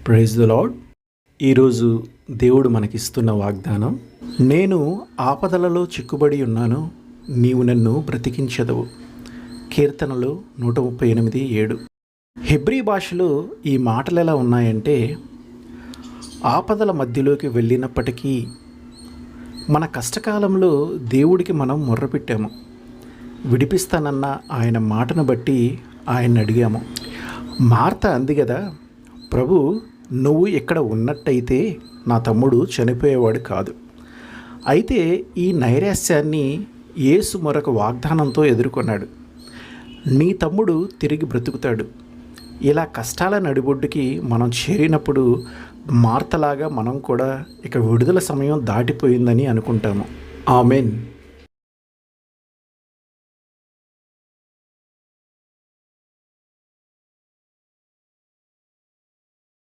Praise the lord. ఈరోజు దేవుడు మనకిస్తున్న వాగ్దానం, నేను ఆపదలలో చిక్కుబడి ఉన్నాను, నీవు నన్ను బ్రతికించదవు. కీర్తనలు 138:7. హెబ్రీ భాషలో ఈ మాటలు ఎలా ఉన్నాయంటే, ఆపదల మధ్యలోకి వెళ్ళినప్పటికీ మన కష్టకాలంలో దేవుడికి మనం మొర్రపెట్టాము, విడిపిస్తానన్న ఆయన మాటను బట్టి ఆయన్ని అడిగాము. మార్త అంది కదా, ప్రభు నువ్వు ఇక్కడ ఉన్నట్టయితే నా తమ్ముడు చనిపోయేవాడు కాదు. అయితే ఈ నైరాశ్యాన్ని యేసు మరొక వాగ్దానంతో ఎదుర్కొన్నాడు. నీ తమ్ముడు తిరిగి బ్రతుకుతాడు. ఇలా కష్టాల నడిబొడ్డుకి మనం చేరినప్పుడు మార్తలాగా మనం కూడా ఇక విడుదల సమయం దాటిపోయిందని అనుకుంటాము. ఆమెన్.